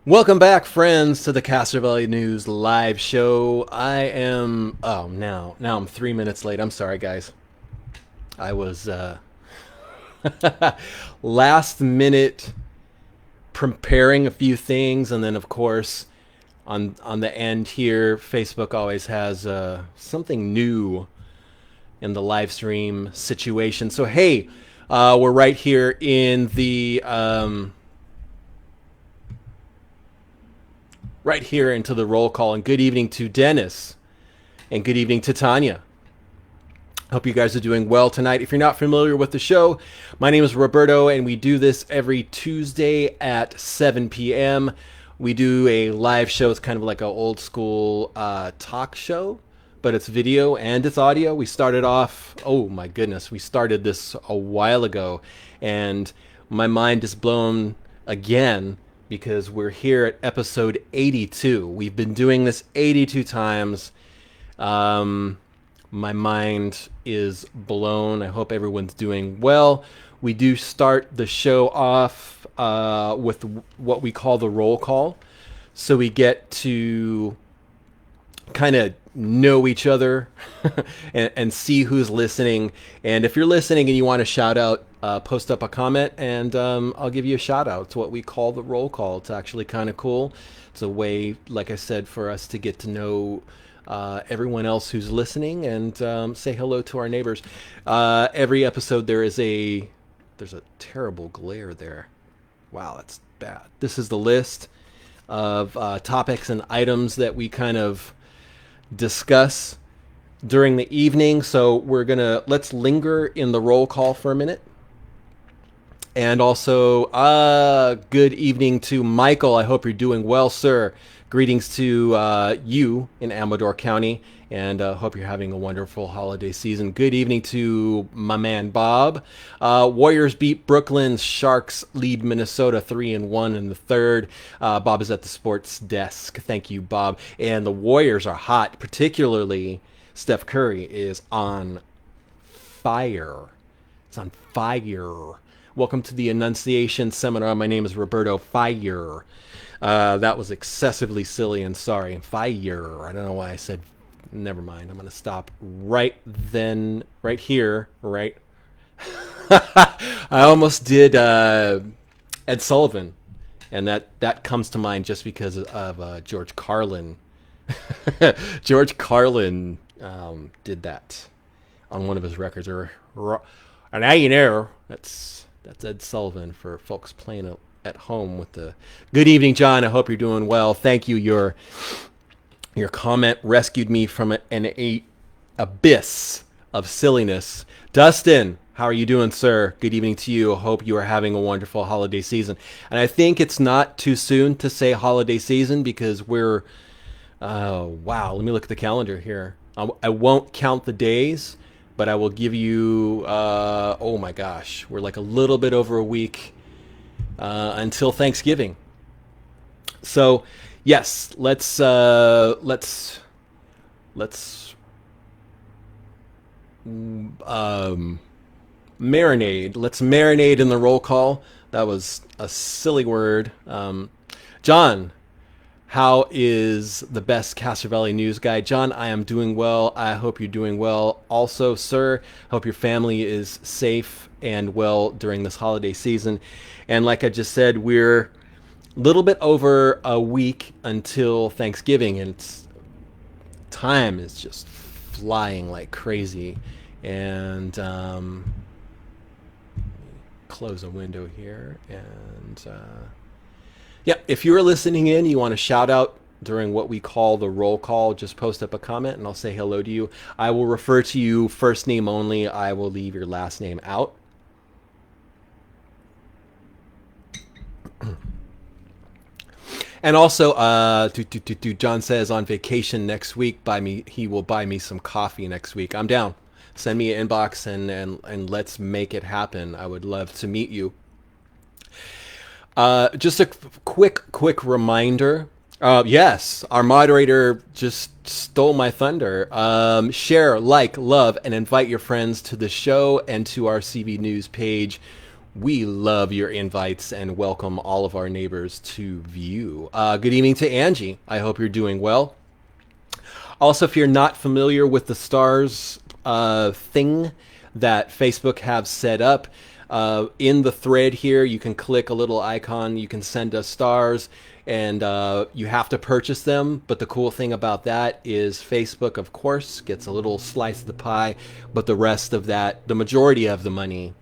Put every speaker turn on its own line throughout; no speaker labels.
Welcome back, friends, to the Castro Valley News live show. Now I'm 3 minutes late. I'm sorry, guys. I was last minute preparing a few things, and then of course, on the end here, Facebook always has something new in the live stream situation. So hey, we're right here in the right here into the roll call. And good evening to Dennis, and good evening to Tanya. Hope you guys are doing well tonight. If you're not familiar with the show, my name is Roberto, and we do this every Tuesday at 7 p.m. We do a live show. It's kind of like an old school talk show, but it's video and it's audio. We started off, oh my goodness, we started this a while ago, and my mind is blown again because we're here at episode 82. We've been doing this 82 times. My mind is blown. I hope everyone's doing well. We do start the show off with what we call the roll call. So we get to kind of know each other and see who's listening. And if you're listening and you want to shout out, post up a comment, and I'll give you a shout out. It's what we call the roll call. It's actually kind of cool. It's a way, like I said, for us to get to know everyone else who's listening and say hello to our neighbors. Every episode there's a terrible glare there. Wow, that's bad. This is the list of topics and items that we kind of discuss during the evening. So let's linger in the roll call for a minute. And also, good evening to Michael. I hope you're doing well, sir. Greetings to you in Amador County, and hope you're having a wonderful holiday season. Good evening to my man Bob. Warriors beat Brooklyn. Sharks lead Minnesota 3-1 in the third. Bob is at the sports desk. Thank you, Bob. And the Warriors are hot, particularly Steph Curry is on fire. It's on fire. Welcome to the Enunciation Seminar. My name is Roberto Fire. That was excessively silly and sorry. Fire. I don't know why I said. Never mind. I'm going to stop right here. Right. I almost did Ed Sullivan, and that comes to mind just because of George Carlin. George Carlin did that on one of his records. And now you know that's Ed Sullivan for folks playing at home with the. Good evening, John. I hope you're doing well. Thank you. Your comment rescued me from an abyss of silliness. Dustin, how are you doing, sir? Good evening to you. I hope you are having a wonderful holiday season. And I think it's not too soon to say holiday season because we're. Wow. Let me look at the calendar here. I won't count the days, but I will give you. Oh my gosh, we're like a little bit over a week until Thanksgiving. So, yes, let's marinade. Let's marinade in the roll call. That was a silly word. John, how is the best Castro Valley news guy? John, I am doing well. I hope you're doing well. Also, sir, hope your family is safe and well during this holiday season. And like I just said, we're a little bit over a week until Thanksgiving, and time is just flying like crazy. And close a window here. And yeah, if you're listening in, you want to shout out during what we call the roll call, just post up a comment and I'll say hello to you. I will refer to you first name only. I will leave your last name out. And also, John says on vacation next week. He will buy me some coffee next week. I'm down. Send me an inbox and let's make it happen. I would love to meet you. Just a quick reminder. Yes, our moderator just stole my thunder. Share, like, love, and invite your friends to the show and to our CV News page. We love your invites and welcome all of our neighbors to view. Good evening to Angie. I hope you're doing well. Also, if you're not familiar with the stars thing that Facebook have set up, in the thread here, you can click a little icon. You can send us stars, and you have to purchase them. But the cool thing about that is Facebook, of course, gets a little slice of the pie, but the rest of that, the majority of the money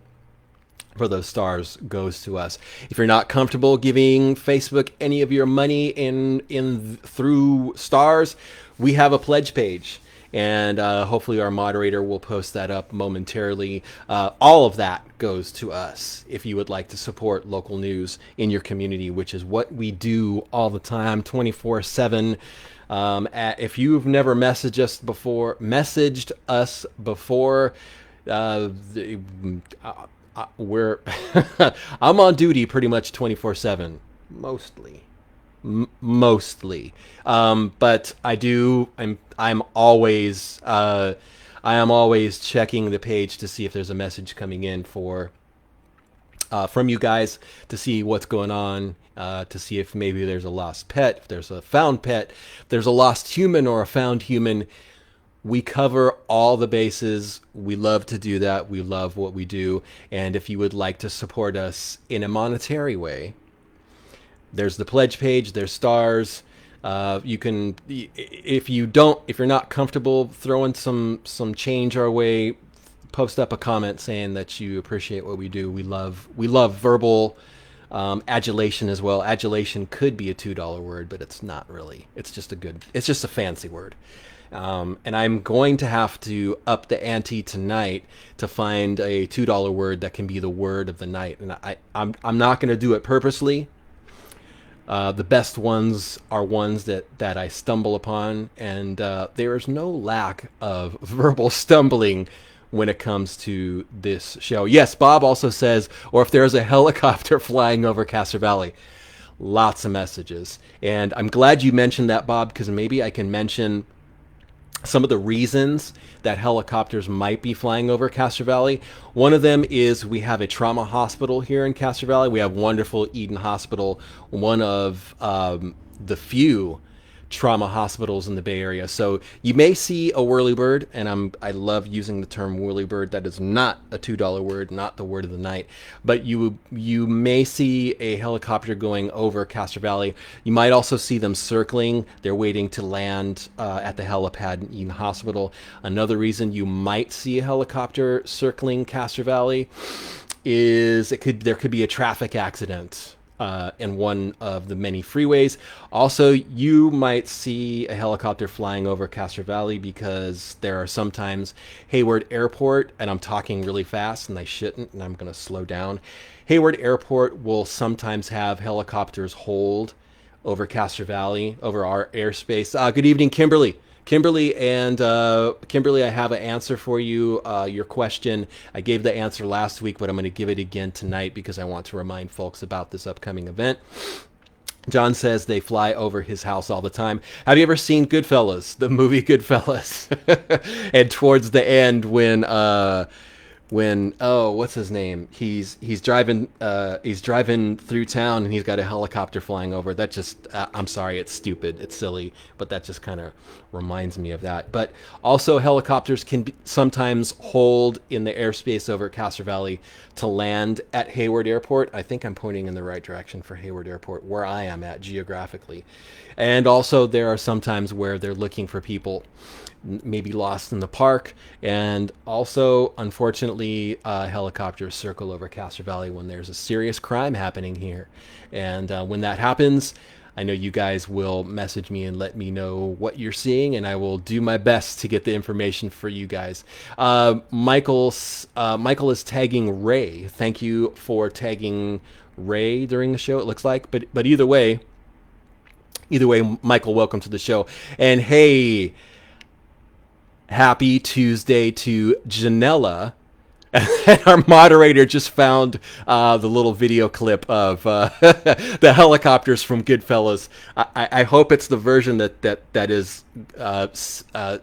for those stars goes to us. If you're not comfortable giving Facebook any of your money in through stars, we have a pledge page, and hopefully our moderator will post that up momentarily. All of that goes to us if you would like to support local news in your community, which is what we do all the time, 24/7. If you've never messaged us before, we're I'm on duty pretty much 24/7, mostly. But I'm always I am always checking the page to see if there's a message coming in from you guys, to see what's going on, to see if maybe there's a lost pet, if there's a found pet, if there's a lost human or a found human. We cover all the bases. We love to do that. We love what we do. And if you would like to support us in a monetary way, there's the pledge page, there's stars. You can, if you're not comfortable throwing some change our way, post up a comment saying that you appreciate what we do. We love verbal adulation as well. Adulation could be a $2 word, but it's not really. It's just a fancy word. And I'm going to have to up the ante tonight to find a $2 word that can be the word of the night. And I'm not going to do it purposely. The best ones are ones that I stumble upon, and there is no lack of verbal stumbling when it comes to this show. Yes, Bob also says, or if there's a helicopter flying over Castro Valley. Lots of messages. And I'm glad you mentioned that, Bob, because maybe I can mention some of the reasons that helicopters might be flying over Castro Valley. One of them is we have a trauma hospital here in Castro Valley. We have wonderful Eden Hospital, one of the few trauma hospitals in the Bay Area. So you may see a whirlybird, and I love using the term whirlybird. That is not a $2 word, not the word of the night. But you may see a helicopter going over Castro Valley. You might also see them circling. They're waiting to land at the helipad in Eden Hospital. Another reason you might see a helicopter circling Castro Valley is there could be a traffic accident in one of the many freeways. Also, you might see a helicopter flying over Castro Valley because there are sometimes Hayward Airport, and I'm talking really fast and I shouldn't, and I'm going to slow down. Hayward Airport will sometimes have helicopters hold over Castro Valley, over our airspace. Good evening, Kimberly. Kimberly, I have an answer for you. Your question, I gave the answer last week, but I'm going to give it again tonight because I want to remind folks about this upcoming event. John says they fly over his house all the time. Have you ever seen Goodfellas, the movie Goodfellas? And towards the end, when what's his name? He's driving through town and he's got a helicopter flying over. That just I'm sorry, it's stupid, it's silly, but that just kind of reminds me of that. But also helicopters can sometimes hold in the airspace over Castro Valley to land at Hayward Airport. I think I'm pointing in the right direction for Hayward Airport, where I am at geographically. And also there are some times where they're looking for people maybe lost in the park. And also, unfortunately, helicopters circle over Castro Valley when there's a serious crime happening here. And when that happens, I know you guys will message me and let me know what you're seeing, and I will do my best to get the information for you guys. Michael is tagging Ray. Thank you for tagging Ray during the show, it looks like. But either way, Michael, welcome to the show. And hey, happy Tuesday to Janella. And our moderator just found the little video clip of the helicopters from Goodfellas. I hope it's the version that is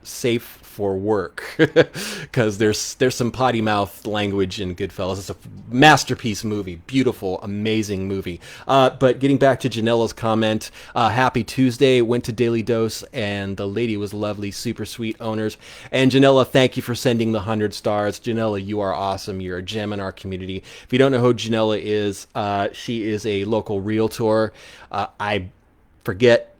safe for work, because there's some potty mouth language in Goodfellas. It's a masterpiece movie, beautiful, amazing movie. But getting back to Janella's comment, happy Tuesday. Went to Daily Dose and the lady was lovely, super sweet owners. And Janella, thank you for sending the 100 stars. Janella, you are awesome. You're a gem in our community. If you don't know who Janella is, she is a local realtor. I forget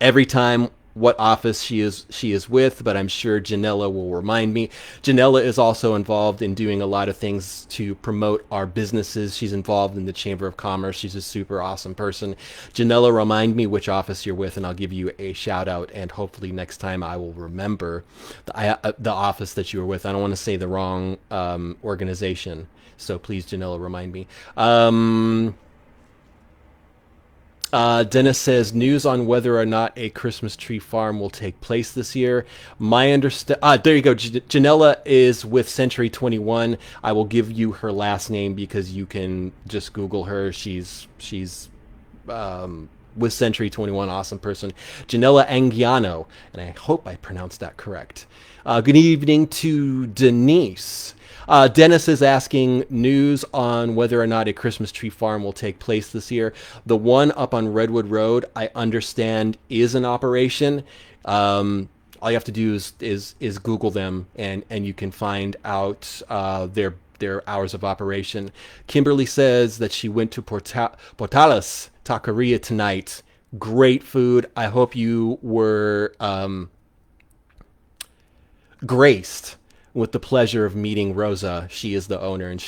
every time what office she is with, but I'm sure Janella will remind me. Janella is also involved in doing a lot of things to promote our businesses. She's involved in the Chamber of Commerce. She's a super awesome person. Janella, remind me which office you're with, and I'll give you a shout out. And hopefully next time I will remember the office that you were with. I don't want to say the wrong organization, so please, Janella, remind me. Dennis says, news on whether or not a Christmas tree farm will take place this year. My there you go. Janella is with Century 21. I will give you her last name because you can just Google her. She's with Century 21, awesome person. Janella Angiano, and I hope I pronounced that correct. Good evening to Denise. Dennis is asking news on whether or not a Christmas tree farm will take place this year. The one up on Redwood Road, I understand, is in operation. All you have to do is Google them, and you can find out their hours of operation. Kimberly says that she went to Portales Taqueria tonight. Great food. I hope you were graced with the pleasure of meeting Rosa. She is the owner, and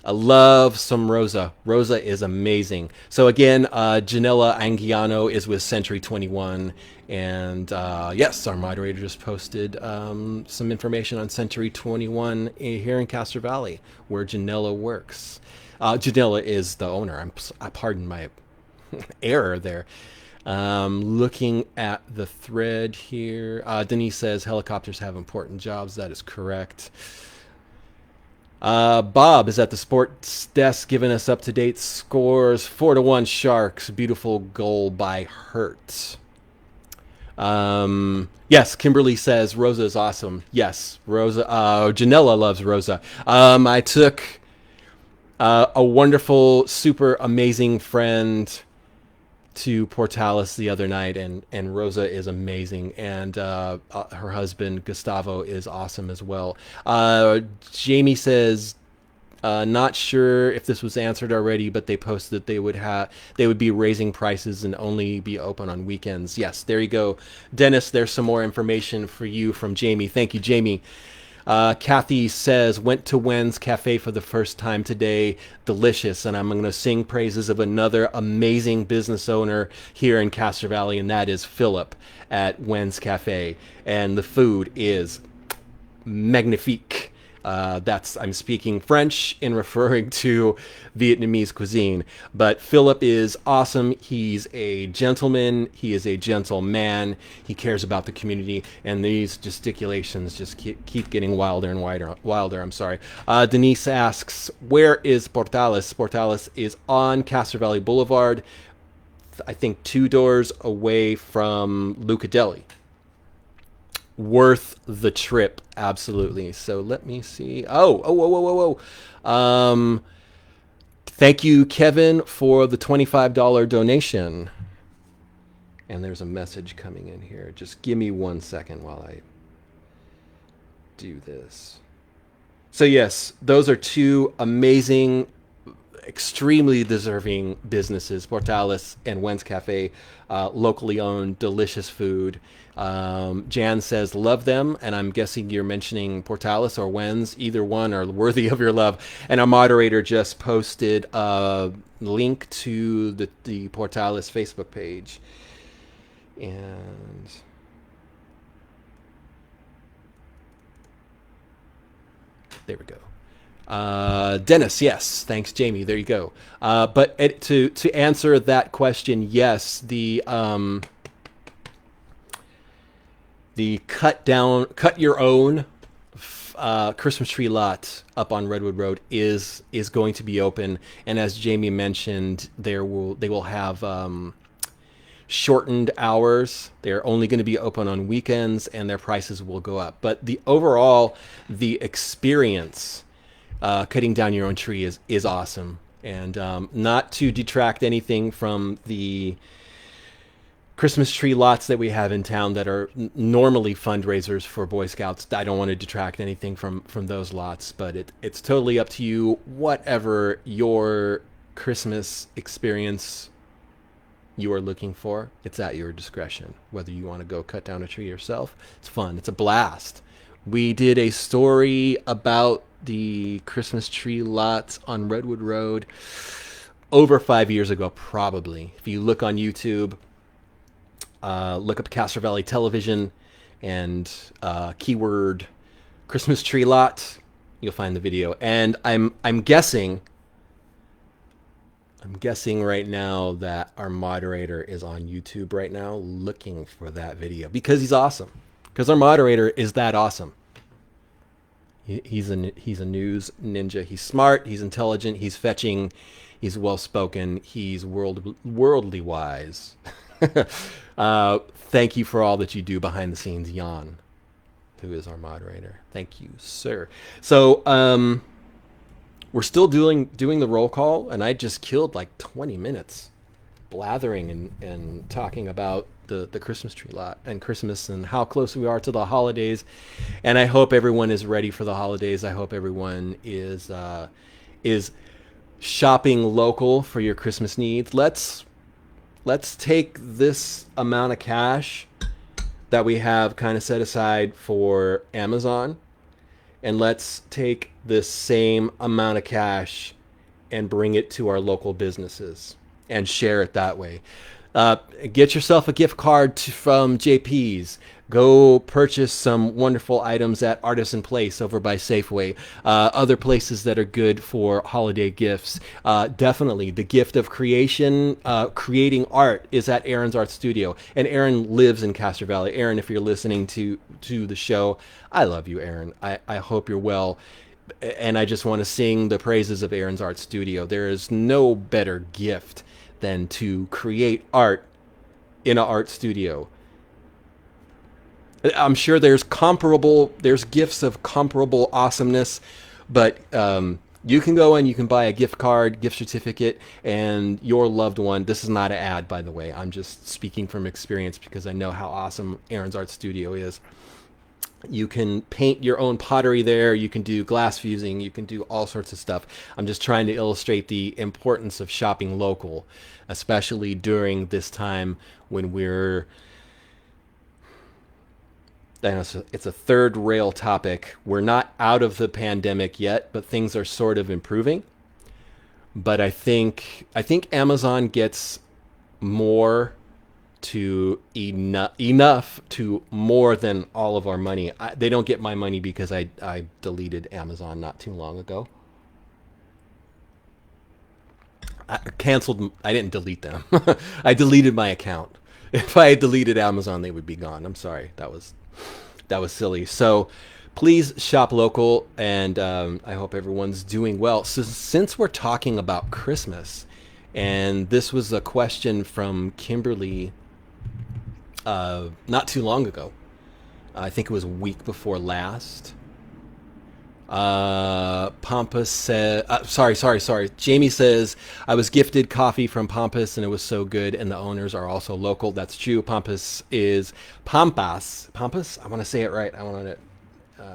I love some Rosa. Rosa is amazing. So again, Janella Angiano is with Century 21, and yes, our moderator just posted some information on Century 21 here in Castro Valley, where Janella works. Janella is the owner. I pardon my error there. Looking at the thread here, Denise says helicopters have important jobs. That is correct. Bob is at the sports desk giving us up-to-date scores. 4-1 Sharks. Beautiful goal by Hertl. Yes, Kimberly says Rosa is awesome. Yes, Rosa. Janella loves Rosa. I took a wonderful, super amazing friend to Portales the other night, and Rosa is amazing, and her husband Gustavo is awesome as well. Jamie says, not sure if this was answered already, but they posted that they would be raising prices and only be open on weekends. Yes, there you go, Dennis. There's some more information for you from Jamie. Thank you, Jamie. Kathy says, went to Wen's Cafe for the first time today. Delicious. And I'm going to sing praises of another amazing business owner here in Castro Valley, and that is Philip at Wen's Cafe. And the food is magnifique. I'm speaking French in referring to Vietnamese cuisine. But Philip is awesome. He's a gentleman. He is a gentleman. He cares about the community. And these gesticulations just keep getting wilder and wilder. I'm sorry. Denise asks, where is Portales? Portales is on Castro Valley Boulevard, I think 2 doors away from Luca Deli. Worth the trip, absolutely. So let me see. Whoa. Thank you, Kevin, for the $25 donation. And there's a message coming in here. Just give me 1 second while I do this. So yes, those are 2 amazing, extremely deserving businesses, Portales and Wen's Cafe, locally owned, delicious food. Jan says, love them, and I'm guessing you're mentioning Portales or Wen's. Either one are worthy of your love. And our moderator just posted a link to the Portales Facebook page. And there we go. Dennis, yes. Thanks, Jamie. There you go. But to answer that question, yes, the cut your own Christmas tree lot up on Redwood Road is going to be open, and as Jamie mentioned, they will have shortened hours. They're only going to be open on weekends, and their prices will go up. But the experience cutting down your own tree is awesome, and not to detract anything from the Christmas tree lots that we have in town that are normally fundraisers for Boy Scouts. I don't want to detract anything from those lots, but it's totally up to you. Whatever your Christmas experience you are looking for, it's at your discretion. Whether you want to go cut down a tree yourself, it's fun. It's a blast. We did a story about the Christmas tree lots on Redwood Road over 5 years ago, probably. If you look on YouTube, look up Castro Valley Television and keyword Christmas tree lot, you'll find the video. And I'm guessing right now that our moderator is on YouTube right now looking for that video because he's awesome. Because our moderator is that awesome. He's a news ninja. He's smart. He's intelligent. He's fetching. He's well spoken. He's worldly wise. Thank you for all that you do behind the scenes, Jan, who is our moderator. Thank you, sir. So we're still doing the roll call, and I just killed like 20 minutes blathering and talking about the Christmas tree lot and Christmas and how close we are to the holidays. And I hope everyone is ready for the holidays. I hope everyone is shopping local for your Christmas needs. Let's take this amount of cash that we have kind of set aside for Amazon, and let's take this same amount of cash and bring it to our local businesses and share it that way. Get yourself a gift card from JP's. Go purchase some wonderful items at Artisan Place over by Safeway. Other places that are good for holiday gifts. Definitely the gift of creation, creating art is at Aaron's Art Studio. And Aaron lives in Castro Valley. Aaron, if you're listening to the show, I love you, Aaron. I hope you're well. And I just want to sing the praises of Aaron's Art Studio. There is no better gift than to create art in an art studio. I'm sure there's gifts of comparable awesomeness, but you can go and you can buy a gift card, gift certificate, and your loved one. This is not an ad, by the way. I'm just speaking from experience because I know how awesome Aaron's Art Studio is. You can paint your own pottery there. You can do glass fusing. You can do all sorts of stuff. I'm just trying to illustrate the importance of shopping local, especially during this time when we're... It's a third rail topic. We're not out of the pandemic yet, but things are sort of improving. But I think Amazon gets more to enough to more than all of our money. They don't get my money because I deleted Amazon not too long ago. I didn't delete them. I deleted my account. If I had deleted Amazon, they would be gone. I'm sorry. That was silly. So please shop local, and I hope everyone's doing well. So since we're talking about Christmas, and this was a question from Kimberly not too long ago. I think it was a week before last. Pampas said, sorry. Jamie says, I was gifted coffee from Pampas and it was so good, and the owners are also local. That's true. Pampas. I want to say it right. I want to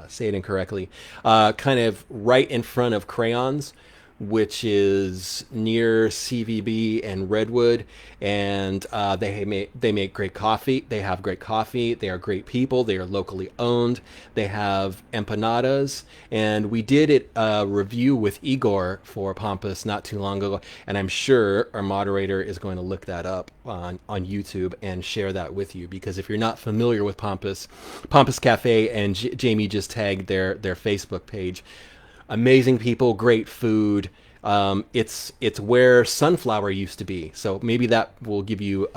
say it incorrectly. Kind of right in front of Crayons, which is near CVB and Redwood, and they make great coffee. They have great coffee. They are great people. They are locally owned. They have empanadas, and we did a review with Igor for Pampas not too long ago, and I'm sure our moderator is going to look that up on YouTube and share that with you, because if you're not familiar with Pampas Cafe, and Jamie just tagged their Facebook page. Amazing people, great food. It's where Sunflower used to be, so maybe that will give you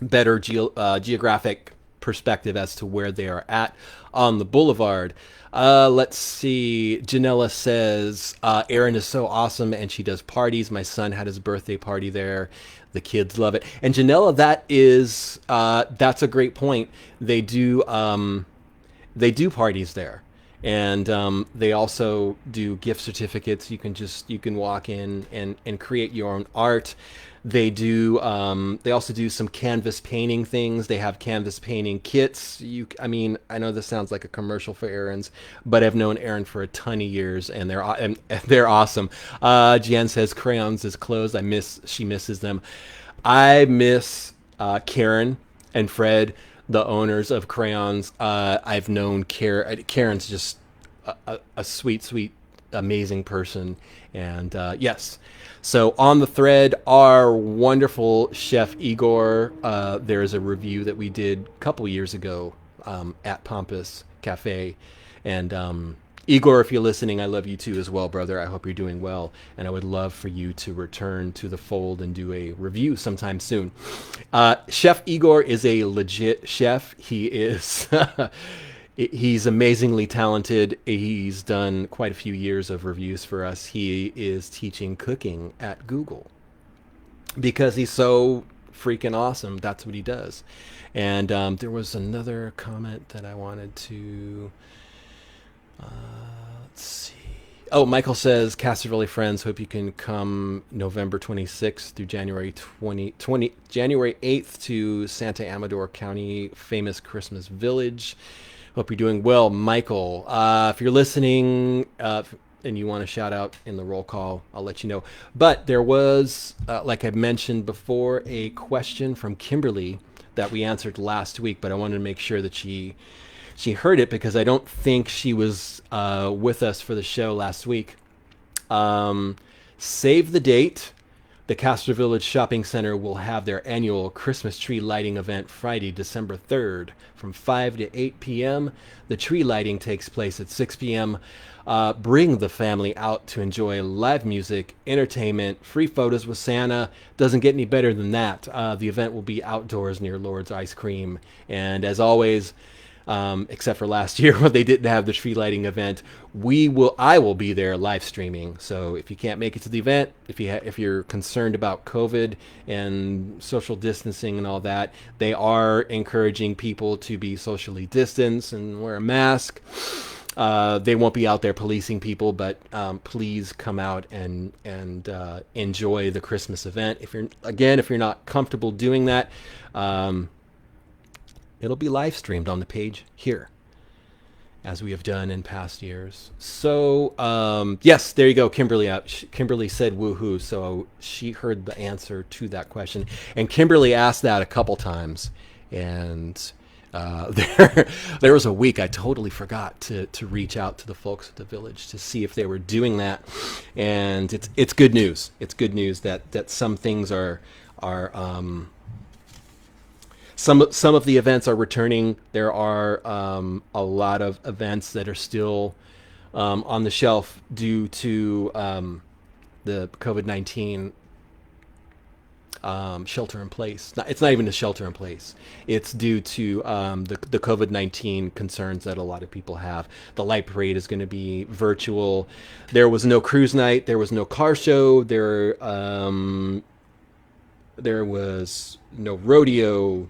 better geographic perspective as to where they are at on the boulevard. Let's see. Janella says, Erin is so awesome and she does parties. My son had his birthday party there. The kids love it. And Janella, that's a great point. They do parties there, and they also do gift certificates. You can walk in and create your own art. They do. They also do some canvas painting things. They have canvas painting kits. I mean, I know this sounds like a commercial for Aaron's, but I've known Aaron for a ton of years, and they're awesome. Jan says crayons is closed. She misses them. I miss Karen and Fred, the owners of Crayons. I've known Karen's just a sweet, sweet, amazing person. And yes, so on the thread, our wonderful chef Igor, there's a review that we did a couple years ago at Pampas Cafe. And Igor, if you're listening, I love you too as well, brother. I hope you're doing well. And I would love for you to return to the fold and do a review sometime soon. Chef Igor is a legit chef. He is... He's amazingly talented. He's done quite a few years of reviews for us. He is teaching cooking at Google because he's so freaking awesome. That's what he does. And there was another comment that I wanted to... let's see. Oh, Michael says, Castro Valley friends, hope you can come November 26th through January 8th to Santa Amador County, famous Christmas village. Hope you're doing well, Michael. If you're listening and you want to shout out in the roll call, I'll let you know. But there was, like I mentioned before, a question from Kimberly that we answered last week, but I wanted to make sure that she heard it because I don't think she was with us for the show last week. Save the date. The Castro Village Shopping Center will have their annual Christmas tree lighting event Friday, December 3rd from 5 to 8 p.m. The tree lighting takes place at 6 p.m. Bring the family out to enjoy live music, entertainment, free photos with Santa. Doesn't get any better than that. The event will be outdoors near Lord's Ice Cream. And as always, except for last year when they didn't have the tree lighting event, I will be there live streaming. So if you can't make it to the event, if you're concerned about COVID and social distancing and all that, they are encouraging people to be socially distanced and wear a mask. They won't be out there policing people, but please come out and enjoy the Christmas event. If you're not comfortable doing that, it'll be live streamed on the page here, as we have done in past years. So, yes, there you go, Kimberly. Kimberly said woohoo, so she heard the answer to that question. And Kimberly asked that a couple times, and there was a week I totally forgot to reach out to the folks at the village to see if they were doing that. And it's good news. It's good news that some things are some of the events are returning. There are a lot of events that are still on the shelf due to the COVID-19 shelter in place. It's not even a shelter in place. It's due to the COVID-19 concerns that a lot of people have. The light parade is going to be virtual. There was no cruise night. There was no car show. There was no rodeo.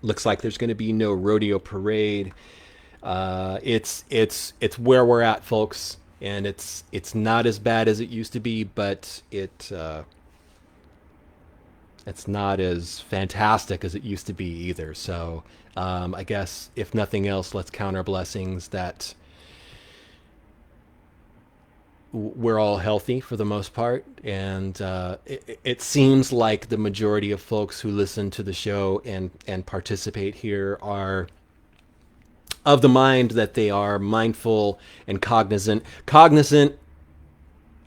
Looks like there's going to be no rodeo parade. It's where we're at, folks, and it's not as bad as it used to be, but it's not as fantastic as it used to be either. So I guess if nothing else, let's count our blessings that we're all healthy for the most part, and it seems like the majority of folks who listen to the show and participate here are of the mind that they are mindful and cognizant.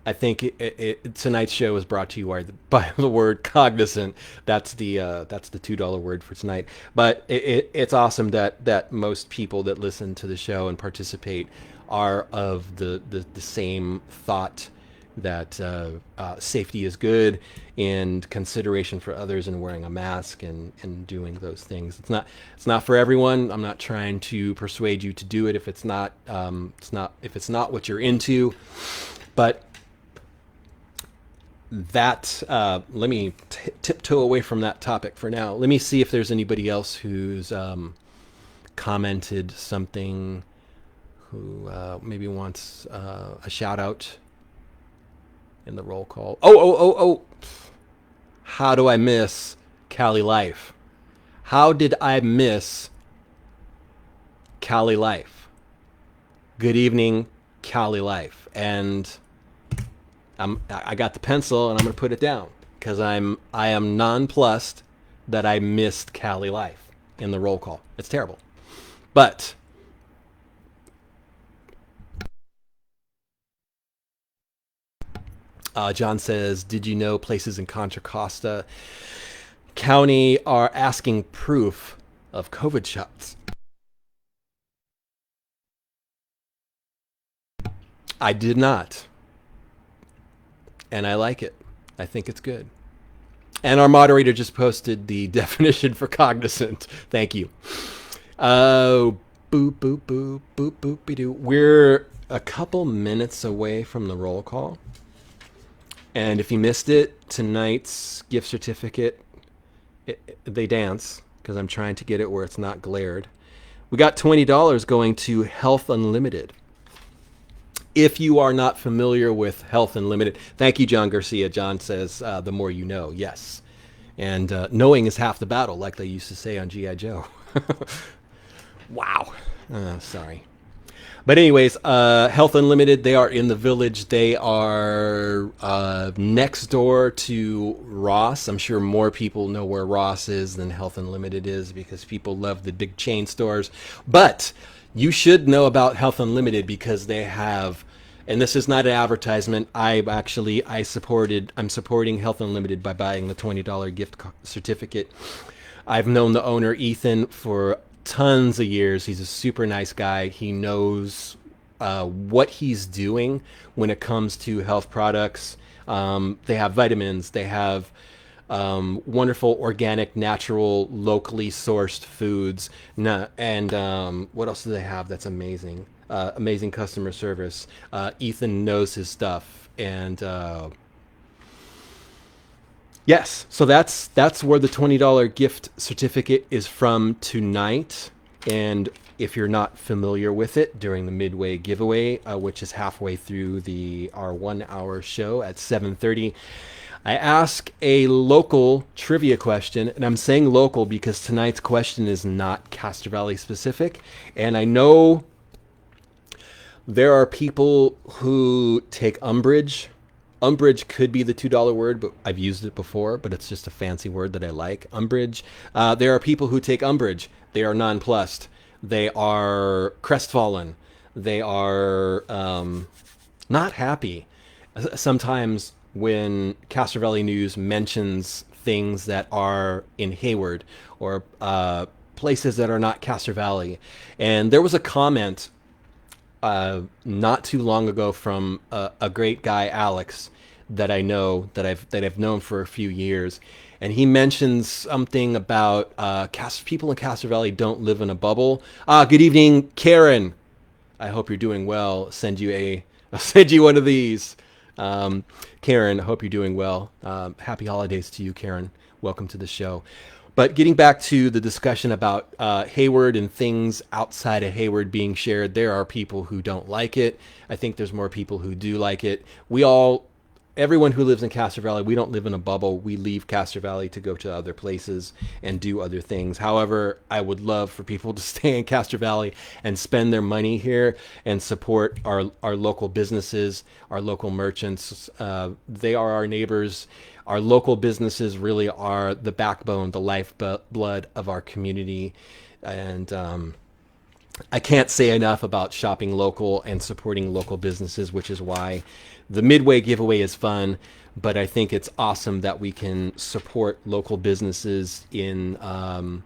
I think tonight's show is brought to you by the word cognizant. That's the $2 word for tonight. But it's awesome that most people that listen to the show and participate are of the same thought that safety is good and consideration for others and wearing a mask and doing those things. It's not for everyone. I'm not trying to persuade you to do it if it's not what you're into. But that let me tiptoe away from that topic for now. Let me see if there's anybody else who's commented something, who maybe wants a shout out in the roll call. Oh. How do I miss Cali Life? How did I miss Cali Life? Good evening, Cali Life. And I got the pencil and I'm going to put it down because I am nonplussed that I missed Cali Life in the roll call. It's terrible. But John says, did you know places in Contra Costa County are asking proof of COVID shots? I did not. And I like it. I think it's good. And our moderator just posted the definition for cognizant. Thank you. Boop, boop, boop, boop, boop, doo. We're a couple minutes away from the roll call. And if you missed it, tonight's gift certificate, they dance because I'm trying to get it where it's not glared. We got $20 going to Health Unlimited. If you are not familiar with Health Unlimited, thank you, John Garcia. John says, the more you know, yes. And knowing is half the battle, like they used to say on G.I. Joe. Wow. Sorry. But anyways, Health Unlimited, they are in the Village. They are next door to Ross. I'm sure more people know where Ross is than Health Unlimited is because people love the big chain stores. But you should know about Health Unlimited because they have, and this is not an advertisement, I'm supporting Health Unlimited by buying the $20 gift certificate. I've known the owner, Ethan, for tons of years. He's a super nice guy. He knows what he's doing when it comes to health products. They have vitamins. They have wonderful, organic, natural, locally sourced foods. And what else do they have that's amazing? Amazing customer service. Ethan knows his stuff. And yes, so that's where the $20 gift certificate is from tonight. And if you're not familiar with it, during the midway giveaway, which is halfway through our 1 hour show at 7:30, I ask a local trivia question. And I'm saying local because tonight's question is not Castro Valley specific. And I know there are people who take umbrage. Umbrage could be the $2 word, but I've used it before, but it's just a fancy word that I like. Umbrage. There are people who take umbrage. They are nonplussed. They are crestfallen. They are not happy. Sometimes when Castro Valley News mentions things that are in Hayward or places that are not Castro Valley. And there was a comment not too long ago from a great guy, Alex, that I know, that I've known for a few years, and he mentions something about people in Castro Valley don't live in a bubble. Good evening, Karen. I hope you're doing well. I'll send you one of these. Karen, I hope you're doing well. Happy holidays to you, Karen. Welcome to the show. But getting back to the discussion about Hayward and things outside of Hayward being shared, there are people who don't like it. I think there's more people who do like it. Everyone who lives in Castro Valley, we don't live in a bubble. We leave Castro Valley to go to other places and do other things. However, I would love for people to stay in Castro Valley and spend their money here and support our local businesses, our local merchants. They are our neighbors. Our local businesses really are the backbone, the lifeblood of our community. And I can't say enough about shopping local and supporting local businesses, which is why the Midway giveaway is fun. But I think it's awesome that we can support local businesses at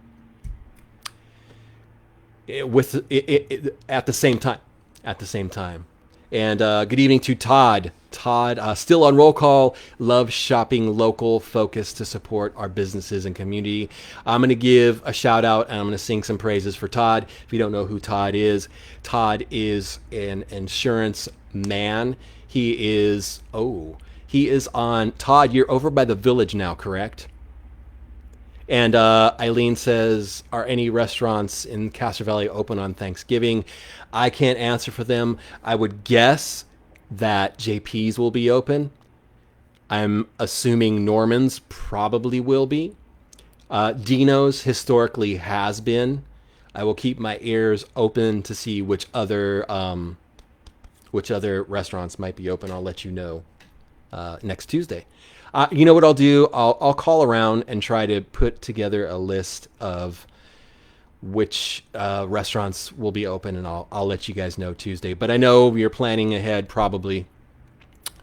the same time. And good evening to Todd. Todd, still on roll call. Love shopping local, focus to support our businesses and community. I'm going to give a shout out and I'm going to sing some praises for Todd. If you don't know who Todd is an insurance man. He is on, Todd, you're over by the Village now, correct? And Eileen says, are any restaurants in Castro Valley open on Thanksgiving? I can't answer for them. I would guess that JP's will be open. I'm assuming Norman's probably will be. Dino's historically has been. I will keep my ears open to see which other restaurants might be open. I'll let you know next Tuesday. You know what I'll do? I'll call around and try to put together a list of which restaurants will be open, and I'll let you guys know Tuesday. But I know you're planning ahead probably,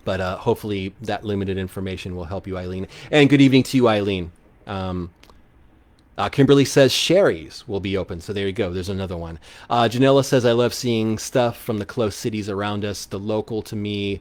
but hopefully that limited information will help you, Eileen. And good evening to you, Eileen. Kimberly says Sherry's will be open, so there you go. There's another one. Janella says, I love seeing stuff from the close cities around us. The local to me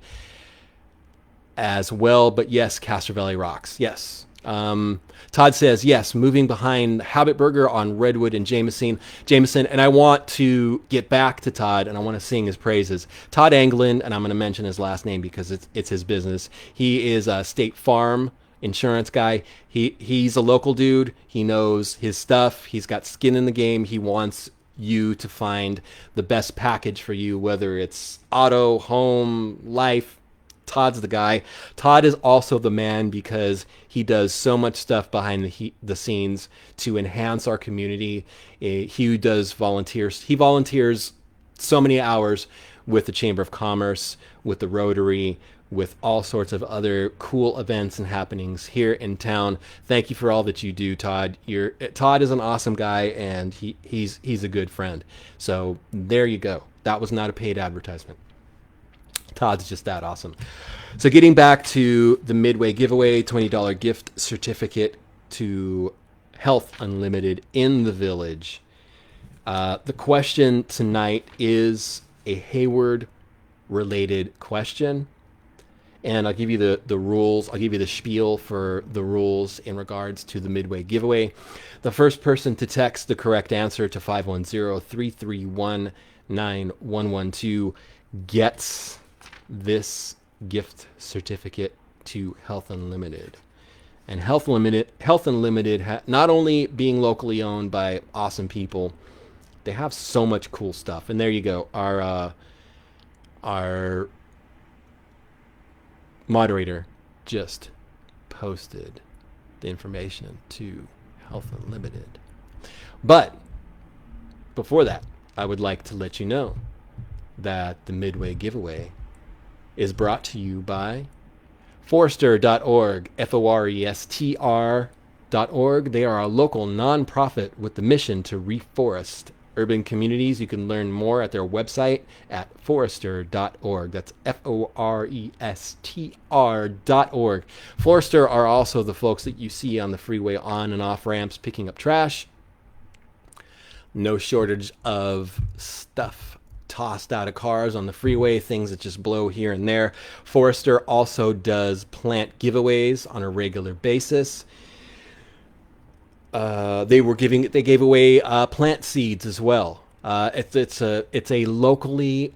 as well, but yes, Castro Valley rocks. Yes. Todd says, yes, moving behind Habit Burger on Redwood and Jameson. And I want to get back to Todd, and I want to sing his praises. Todd Anglin, and I'm going to mention his last name because it's his business. He is a State Farm insurance guy. He's a local dude. He knows his stuff. He's got skin in the game. He wants you to find the best package for you, whether it's auto, home, life. Todd's the guy. Todd is also the man because he does so much stuff behind the scenes to enhance our community. He does volunteers. He volunteers so many hours with the Chamber of Commerce, with the Rotary, with all sorts of other cool events and happenings here in town. Thank you for all that you do, Todd. Todd is an awesome guy, and he's a good friend. So there you go. That was not a paid advertisement. Todd's just that awesome. So getting back to the Midway giveaway, $20 gift certificate to Health Unlimited in the Village. The question tonight is a Hayward-related question. And I'll give you the rules. I'll give you the spiel for the rules in regards to the Midway giveaway. The first person to text the correct answer to 510-331-9112 gets this gift certificate to Health Unlimited. And Health Unlimited, not only being locally owned by awesome people, they have so much cool stuff. And there you go. Our moderator just posted the information to Health Unlimited. But before that, I would like to let you know that the Midway giveaway is brought to you by Forester.org, Forestr.org. They are a local nonprofit with the mission to reforest urban communities. You can learn more at their website at Forester.org. That's Forestr.org. Forester are also the folks that you see on the freeway on and off ramps picking up trash. No shortage of stuff tossed out of cars on the freeway, things that just blow here and there. Forester also does plant giveaways on a regular basis. They gave away plant seeds as well. It's a locally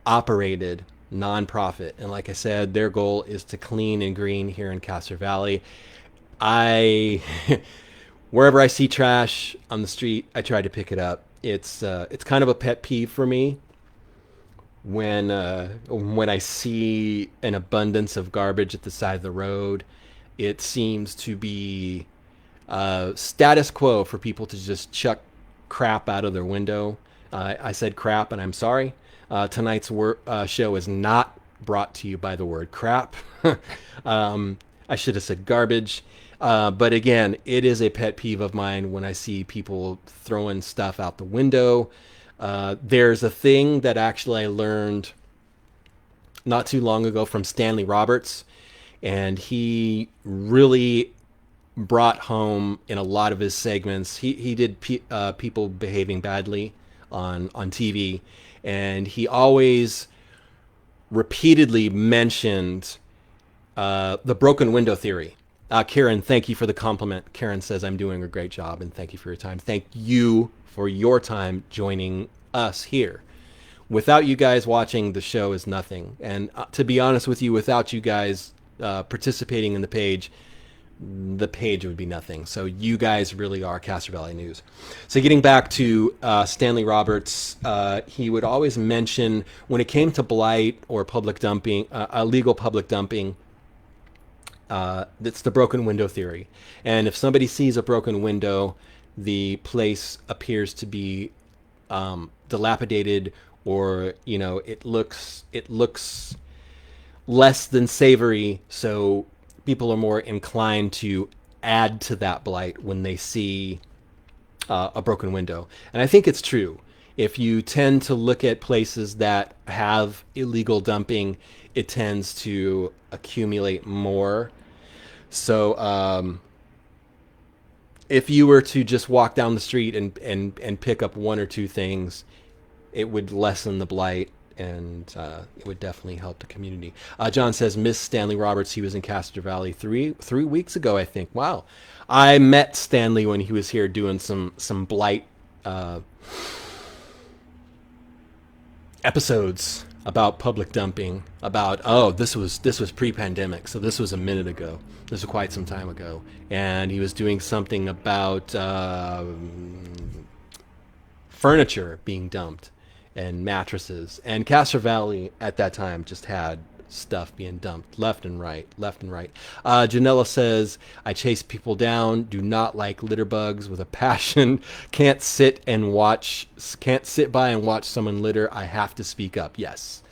operated nonprofit, and like I said, their goal is to clean and green here in Castro Valley. Wherever I see trash on the street, I try to pick it up. It's kind of a pet peeve for me when I see an abundance of garbage at the side of the road. It seems to be status quo for people to just chuck crap out of their window. I said crap, and I'm sorry. Tonight's show is not brought to you by the word crap. I should have said garbage. But again, it is a pet peeve of mine when I see people throwing stuff out the window. There's a thing that actually I learned not too long ago from Stanley Roberts, and he really brought home in a lot of his segments. He did people behaving badly on TV, and he always repeatedly mentioned the broken window theory. Karen, thank you for the compliment. Karen says I'm doing a great job, and thank you for your time. Thank you for your time joining us here. Without you guys watching, the show is nothing. And to be honest with you, without you guys participating in the page would be nothing. So you guys really are Castro Valley News. So getting back to Stanley Roberts, he would always mention when it came to blight or public dumping, illegal public dumping, it's the broken window theory. And if somebody sees a broken window, the place appears to be dilapidated, or it looks less than savory, so people are more inclined to add to that blight when they see a broken window. And I think it's true. If you tend to look at places that have illegal dumping, it tends to accumulate more. So if you were to just walk down the street and pick up one or two things, it would lessen the blight, and it would definitely help the community. John says, Miss Stanley Roberts, he was in Castro Valley three weeks ago, I think. Wow. I met Stanley when he was here doing some blight episodes about public dumping, about, this was pre-pandemic, so this was a minute ago. This was quite some time ago. And he was doing something about furniture being dumped and mattresses. And Castro Valley at that time just had stuff being dumped left and right. Janella says, I chase people down, do not like litter bugs with a passion, can't sit by and watch someone litter. I have to speak up. Yes.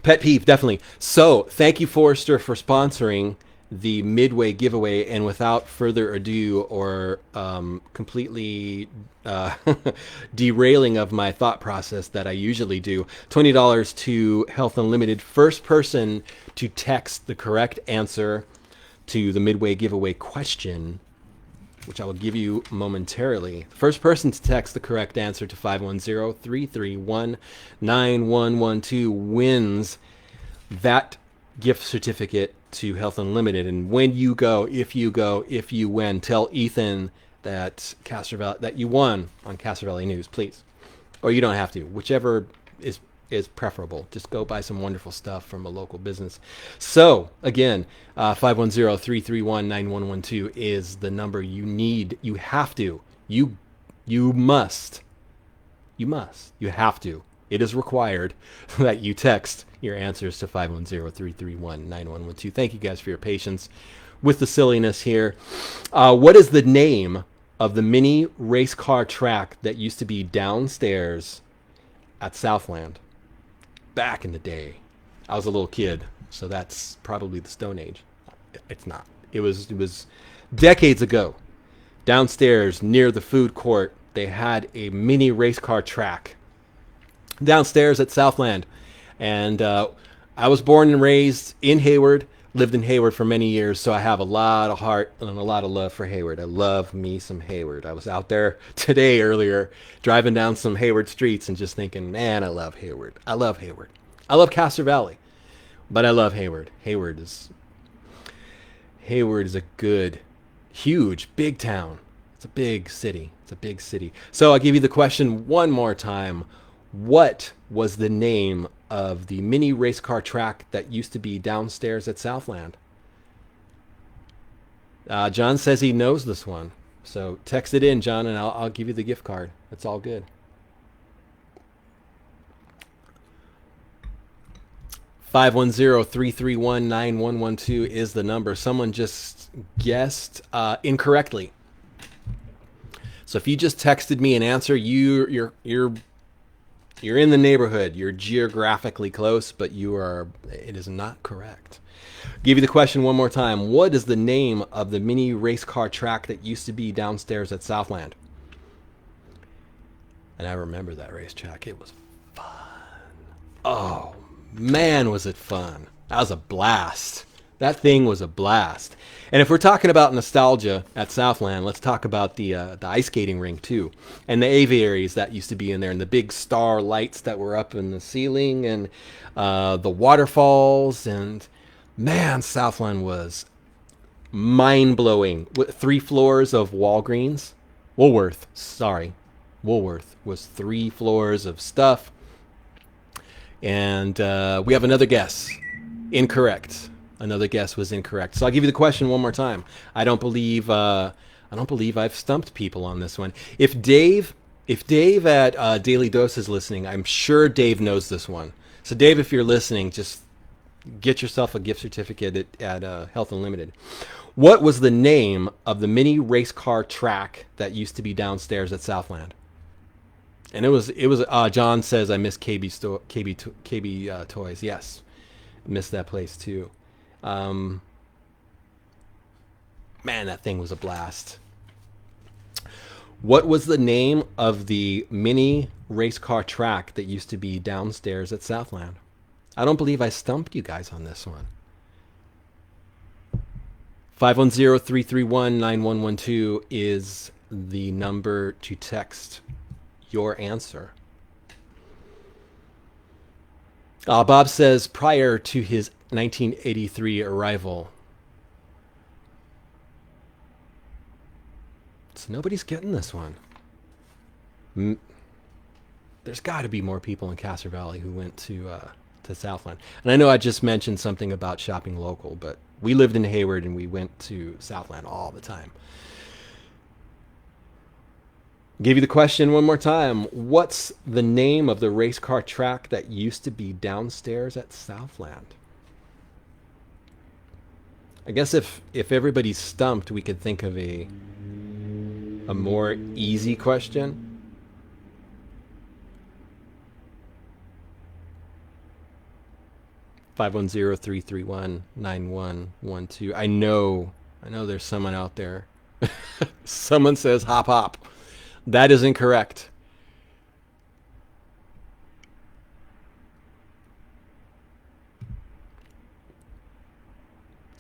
Pet peeve, definitely. So thank you, Forrester, for sponsoring the Midway giveaway. And without further ado, or completely derailing of my thought process that I usually do, $20 to Health Unlimited. First person to text the correct answer to the Midway giveaway question, which I will give you momentarily. First person to text the correct answer to 510-331-9112 wins that gift certificate to Health Unlimited. And when you go, if you win, tell Ethan that you won on Castro Valley News, please. Or you don't have to, whichever is preferable. Just go buy some wonderful stuff from a local business. So again, 510-331-9112 is the number you need. You have to. You must. You have to. It is required that you text your answers to 510-331-9112. Thank you guys for your patience with the silliness here. What is the name of the mini race car track that used to be downstairs at Southland? Back in the day. I was a little kid, so that's probably the Stone Age. It's not. It was decades ago. Downstairs near the food court, they had a mini race car track downstairs at Southland. And I was born and raised in Hayward, lived in Hayward for many years, so I have a lot of heart and a lot of love for Hayward. I love me some Hayward. I was out there today earlier driving down some Hayward streets and just thinking, man, I love Hayward. I love Hayward. I love Castro Valley, but I love Hayward. Hayward is a good, huge, big town. It's a big city. So I'll give you the question one more time. What was the name of the mini race car track that used to be downstairs at Southland? John says he knows this one. So text it in, John, and I'll give you the gift card. It's all good. 510-331-9112 is the number. Someone just guessed incorrectly. So if you just texted me an answer, you're in the neighborhood. You're geographically close, but it is not correct. Give you the question one more time. What is the name of the mini race car track that used to be downstairs at Southland? And I remember that racetrack. It was fun. Oh, man, was it fun. That was a blast. That thing was a blast. And if we're talking about nostalgia at Southland, let's talk about the ice skating rink too, and the aviaries that used to be in there, and the big star lights that were up in the ceiling, and the waterfalls. And man, Southland was mind blowing. 3 floors of Walgreens, Woolworth. Sorry, Woolworth was 3 floors of stuff. And we have another guess. Incorrect. Another guess was incorrect. So I'll give you the question one more time. I don't believe I've stumped people on this one. If Dave at Daily Dose is listening, I'm sure Dave knows this one. So Dave, if you're listening, just get yourself a gift certificate at Health Unlimited. What was the name of the mini race car track that used to be downstairs at Southland? And it was John says I miss KB Toys. Yes, missed that place too. Man, that thing was a blast. What was the name of the mini race car track that used to be downstairs at Southland? I don't believe I stumped you guys on this one. 510-331-9112 is the number to text your answer. Bob says prior to his 1983 arrival. So nobody's getting this one. There's got to be more people in Castro Valley who went to Southland. And I know I just mentioned something about shopping local, but we lived in Hayward and we went to Southland all the time. Give you the question one more time. What's the name of the race car track that used to be downstairs at Southland? I guess if everybody's stumped, we could think of a more easy question. (510-331-9112). I know there's someone out there. Someone says hop hop. That is incorrect.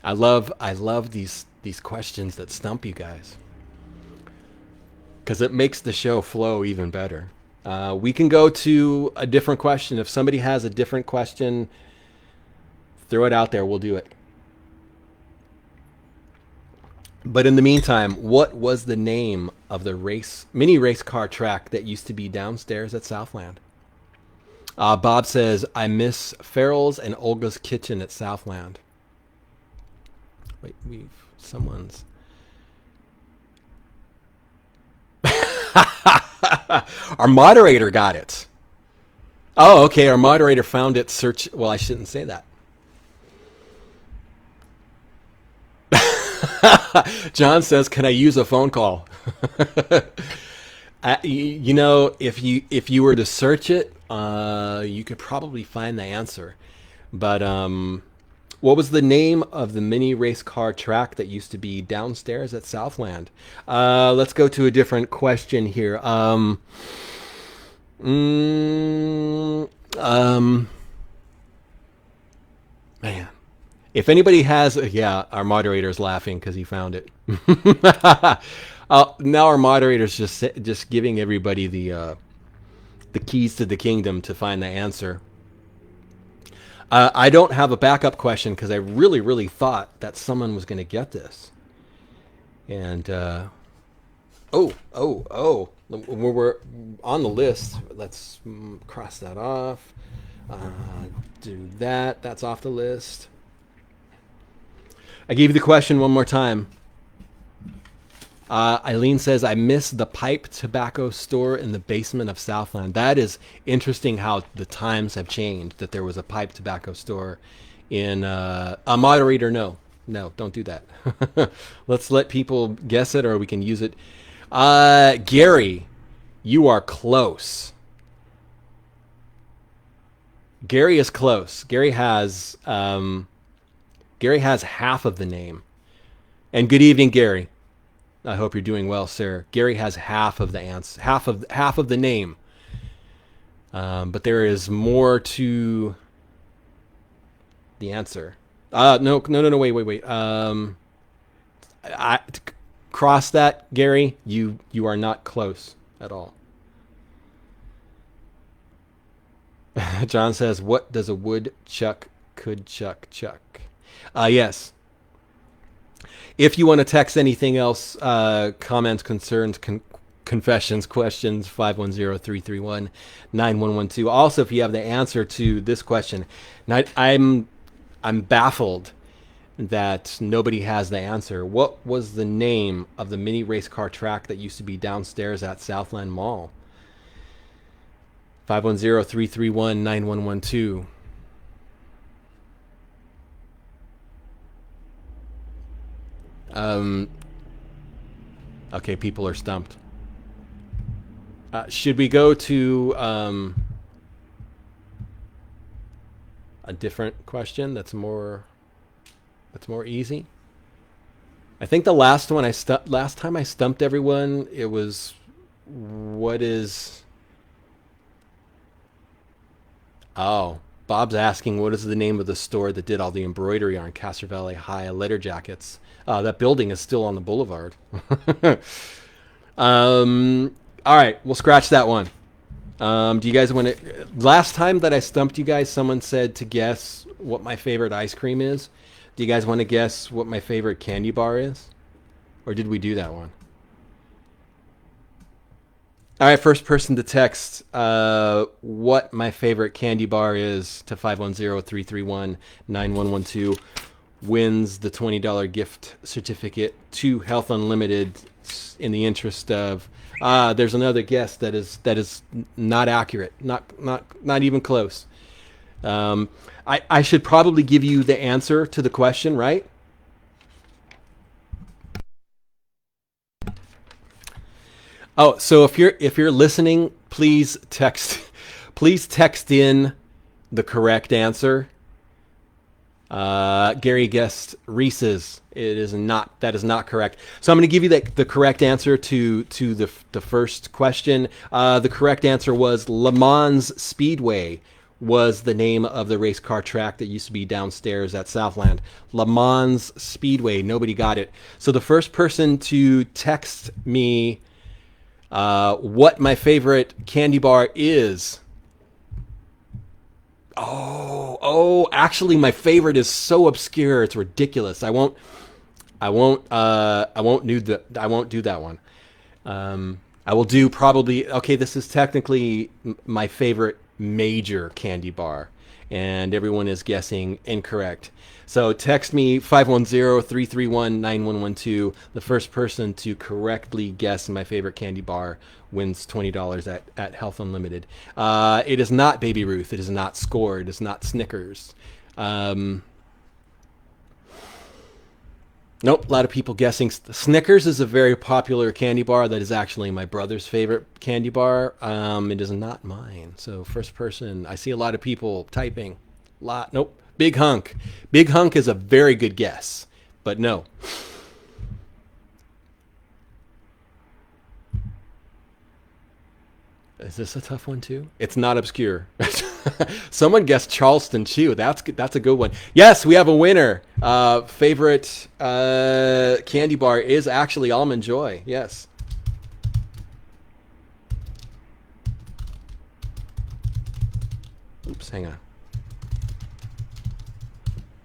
I love these questions that stump you guys, because it makes the show flow even better. We can go to a different question. If somebody has a different question, throw it out there. We'll do it. But in the meantime, what was the name of the mini race car track that used to be downstairs at Southland? Bob says, I miss Farrell's and Olga's Kitchen at Southland. Wait, someone's... Our moderator got it. Oh, okay, our moderator found it. Well, I shouldn't say that. John says, "Can I use a phone call?" If you were to search it, you could probably find the answer. But what was the name of the mini race car track that used to be downstairs at Southland? Let's go to a different question here. Man. If anybody has, our moderator's laughing because he found it. Now our moderator's just giving everybody the keys to the kingdom to find the answer. I don't have a backup question because I really, really thought that someone was going to get this. And we're on the list. Let's cross that off. Do that. That's off the list. I gave you the question one more time. Eileen says, I miss the pipe tobacco store in the basement of Southland. That is interesting how the times have changed, that there was a pipe tobacco store in... a moderator, no, don't do that. Let's let people guess it, or we can use it. Gary, you are close. Gary is close. Gary has half of the name. And good evening, Gary. I hope you're doing well, sir. Gary has half of the answer, half of the name. But there is more to the answer. No. Wait. I cross that, Gary. You are not close at all. John says, "What does a woodchuck could chuck?" Yes. If you want to text anything else, comments, concerns, confessions, questions, 510-331-9112. Also, if you have the answer to this question, I'm baffled that nobody has the answer. What was the name of the mini race car track that used to be downstairs at Southland Mall? 510-331-9112. Um, okay, people are stumped. Should we go to a different question that's more easy? I think the last time I stumped everyone, it was what is oh, Bob's asking what is the name of the store that did all the embroidery on Castro Valley High letter jackets. That building is still on the boulevard. All right, we'll scratch that one. Do you guys want to? Last time that I stumped you guys, someone said to guess what my favorite ice cream is. Do you guys want to guess what my favorite candy bar is? Or did we do that one? All right, first person to text what my favorite candy bar is to 510-331-9112 wins the $20 gift certificate to Health Unlimited in the interest of there's another guess that is not accurate, not even close. I should probably give you the answer to the question, right? Oh, so if you're listening, please text in the correct answer. Gary guessed Reese's. It is not. That is not correct. So I'm going to give you the correct answer to the first question. The correct answer was Le Mans Speedway was the name of the race car track that used to be downstairs at Southland. Le Mans Speedway. Nobody got it. So the first person to text me what my favorite candy bar is. Actually, my favorite is so obscure, it's ridiculous. I won't do that one. I will do probably, okay, this is technically my favorite major candy bar, and everyone is guessing incorrect. So text me 510-331-9112. The first person to correctly guess my favorite candy bar wins $20 at Health Unlimited. It is not Baby Ruth. It is not Score. It is not Snickers. Nope, a lot of people guessing. Snickers is a very popular candy bar that is actually my brother's favorite candy bar. It is not mine. So first person, I see a lot of people typing. Nope. Big Hunk. Big Hunk is a very good guess, but no. Is this a tough one too? It's not obscure. Someone guessed Charleston Chew. That's a good one. Yes, we have a winner. Favorite candy bar is actually Almond Joy. Yes. Oops, hang on.